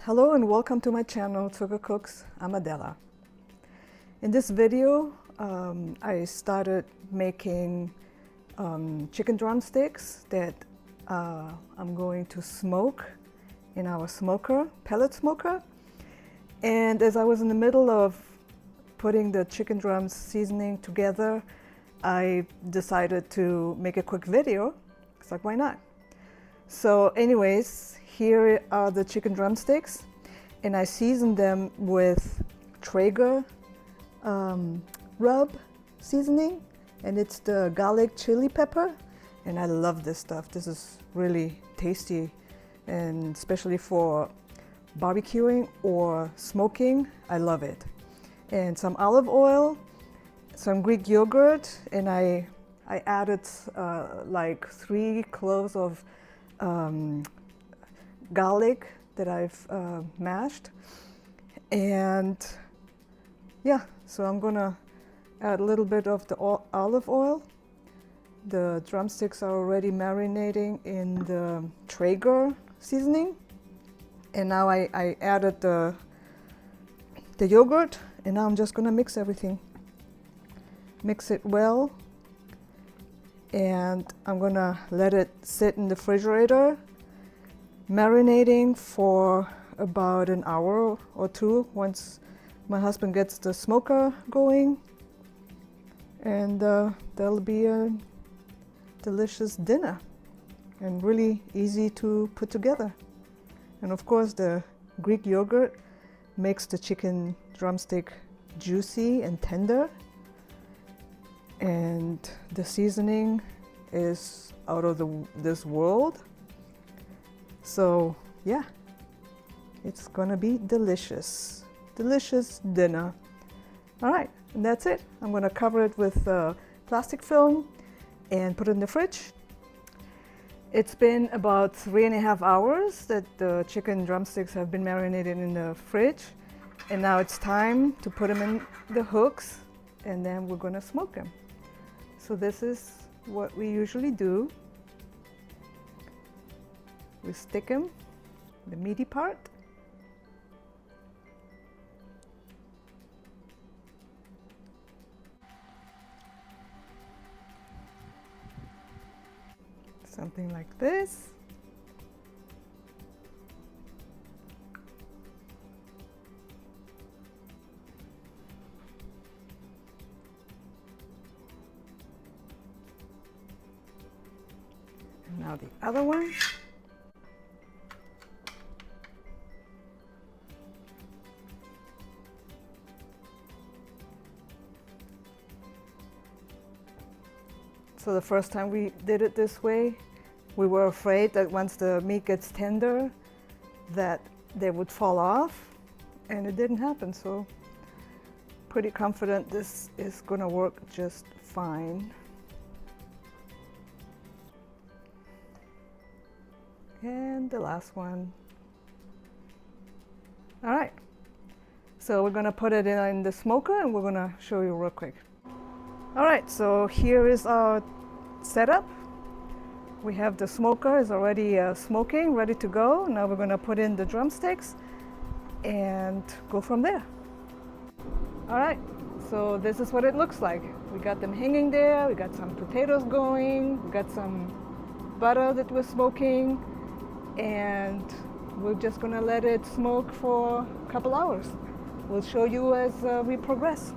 Hello and welcome to my channel, Traeger Cooks. I'm Adela. In this video, I started making chicken drumsticks that I'm going to smoke in our smoker, pellet smoker. And as I was in the middle of putting the chicken drums seasoning together, I decided to make a quick video. It's like, why not? So anyways, here are the chicken drumsticks, and I seasoned them with Traeger rub seasoning, and it's the garlic chili pepper, and I love this stuff. This is really tasty, and especially for barbecuing or smoking, I love it. And some olive oil, some Greek yogurt, and I added like 3 cloves of garlic that I've mashed. And yeah, so I'm gonna add a little bit of the olive oil. The drumsticks are already marinating in the Traeger seasoning, and now I added the yogurt, and now I'm just gonna mix everything. Mix it well, and I'm gonna let it sit in the refrigerator, marinating for about an hour or 2 once my husband gets the smoker going, and that'll be a delicious dinner and really easy to put together. And of course, the Greek yogurt makes the chicken drumstick juicy and tender, and the seasoning is out of this world. So yeah, it's gonna be delicious. Delicious dinner. All right, and that's it. I'm gonna cover it with plastic film and put it in the fridge. It's been about 3.5 hours that the chicken drumsticks have been marinated in the fridge, and now it's time to put them in the hooks, and then we're gonna smoke them. So this is what we usually do. We stick them, the meaty part. Something like this. And now the other one. So the first time we did it this way, we were afraid that once the meat gets tender, that they would fall off, and it didn't happen. So pretty confident this is gonna work just fine. And the last one. All right, so we're gonna put it in the smoker, and we're gonna show you real quick. All right, so here is our setup. We have the smoker is already smoking, ready to go. Now we're gonna put in the drumsticks and go from there. All right, so this is what it looks like. We got them hanging there. We got some potatoes going. We got some butter that we're smoking, and we're just gonna let it smoke for a couple hours. We'll show you as we progress.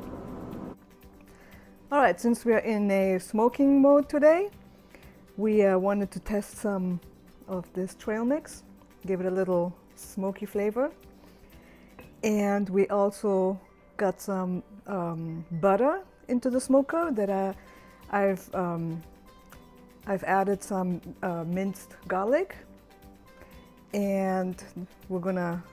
All right, since we're in a smoking mode today, we wanted to test some of this trail mix, give it a little smoky flavor. And we also got some butter into the smoker that I've added some minced garlic, and we're gonna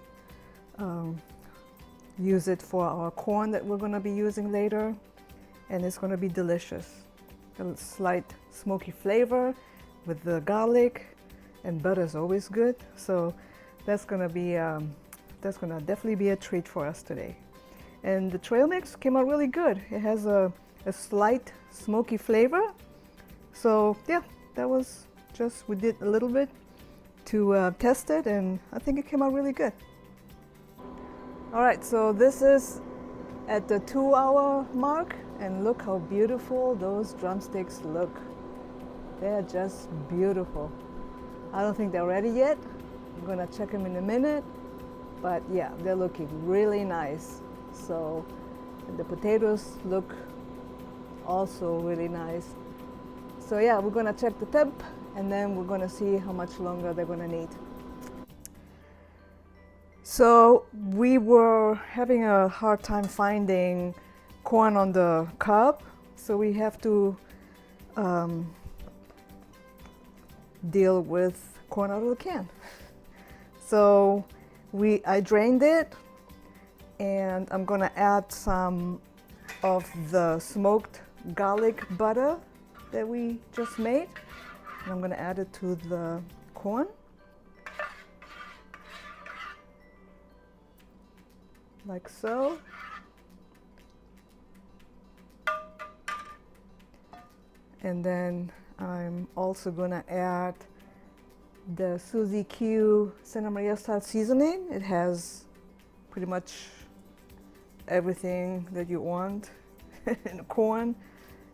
use it for our corn that we're gonna be using later. And it's going to be delicious. A slight smoky flavor with the garlic, and butter is always good. So that's going to definitely be a treat for us today. And the trail mix came out really good. It has a slight smoky flavor. So yeah, that was just, we did a little bit to test it, and I think it came out really good. All right, so this is at the 2-hour mark, and look how beautiful those drumsticks look. They're just beautiful. I don't think they're ready yet. I'm gonna check them in a minute, but yeah, they're looking really nice. So the potatoes look also really nice. So yeah, we're gonna check the temp, and then we're gonna see how much longer they're gonna need. So we were having a hard time finding corn on the cob, so we have to deal with corn out of the can. So I drained it, and I'm gonna add some of the smoked garlic butter that we just made, and I'm gonna add it to the corn. Like so. And then I'm also gonna add the Suzy Q Santa Maria style seasoning. It has pretty much everything that you want in corn.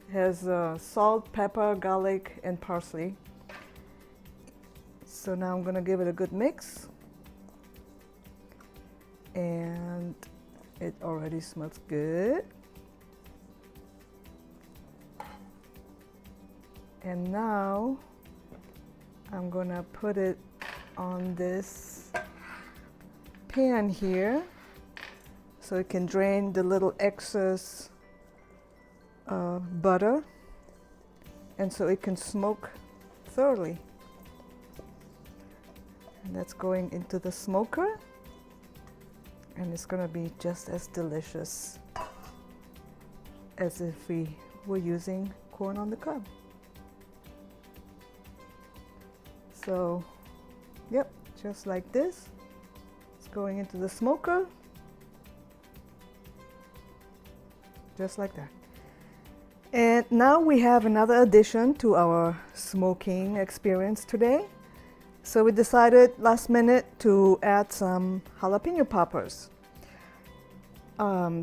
It has salt, pepper, garlic, and parsley. So now I'm gonna give it a good mix. And it already smells good. And now I'm gonna put it on this pan here so it can drain the little excess butter, and so it can smoke thoroughly. And that's going into the smoker, and it's gonna be just as delicious as if we were using corn on the cob. So, yep, just like this. It's going into the smoker, just like that. And now we have another addition to our smoking experience today. So we decided last minute to add some jalapeno poppers.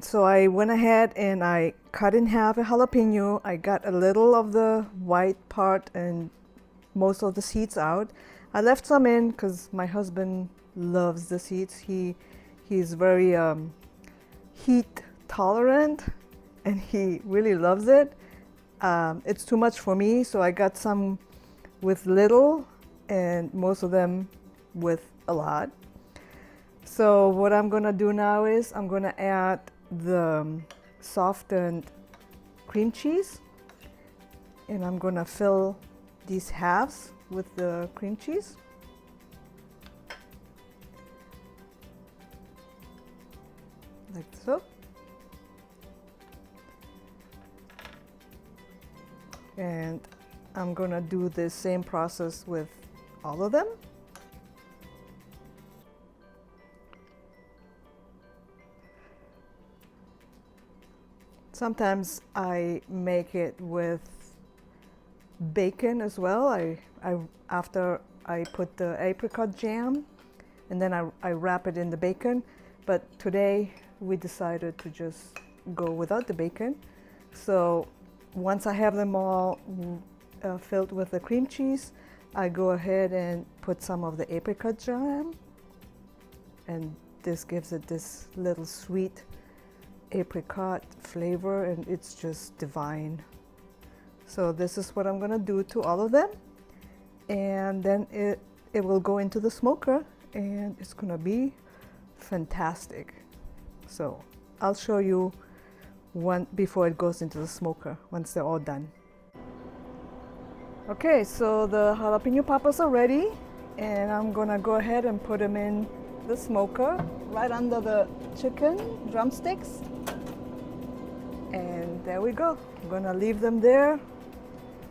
So I went ahead and I cut in half a jalapeno. I got a little of the white part and most of the seeds out. I left some in because my husband loves the seeds. He's very heat tolerant, and he really loves it. It's too much for me, so I got some with little and most of them with a lot. So what I'm gonna do now is I'm gonna add the softened cream cheese, and I'm gonna fill these halves with the cream cheese. Like so. And I'm gonna do the same process with all of them. Sometimes I make it with bacon as well. After I put the apricot jam, and then I wrap it in the bacon. But today we decided to just go without the bacon. So once I have them all filled with the cream cheese, I go ahead and put some of the apricot jam, and this gives it this little sweet apricot flavor, and it's just divine. So this is what I'm gonna do to all of them, and then it will go into the smoker, and it's gonna be fantastic. So I'll show you one before it goes into the smoker once they're all done. Okay, so the jalapeno poppers are ready, and I'm gonna go ahead and put them in the smoker right under the chicken drumsticks. And there we go. I'm gonna leave them there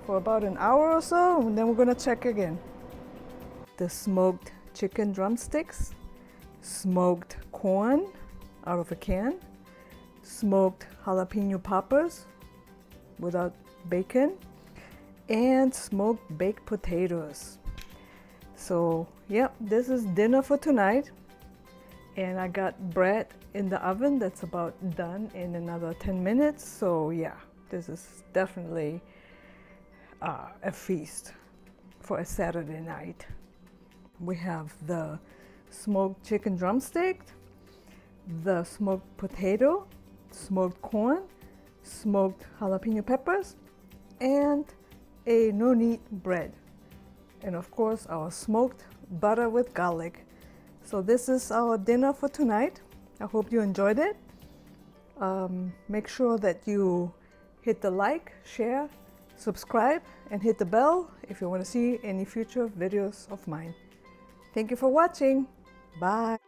for about an hour or so, and then we're gonna check again. The smoked chicken drumsticks, smoked corn out of a can, smoked jalapeno poppers without bacon, and smoked baked potatoes. So, yep, this is dinner for tonight. And I got bread in the oven that's about done in another 10 minutes. So yeah, this is definitely a feast for a Saturday night. We have the smoked chicken drumstick, the smoked potato, smoked corn, smoked jalapeno peppers, and a no-knead bread. And of course, our smoked butter with garlic. So this is our dinner for tonight. I hope you enjoyed it. Make sure that you hit the like, share, subscribe, and hit the bell if you want to see any future videos of mine. Thank you for watching. Bye.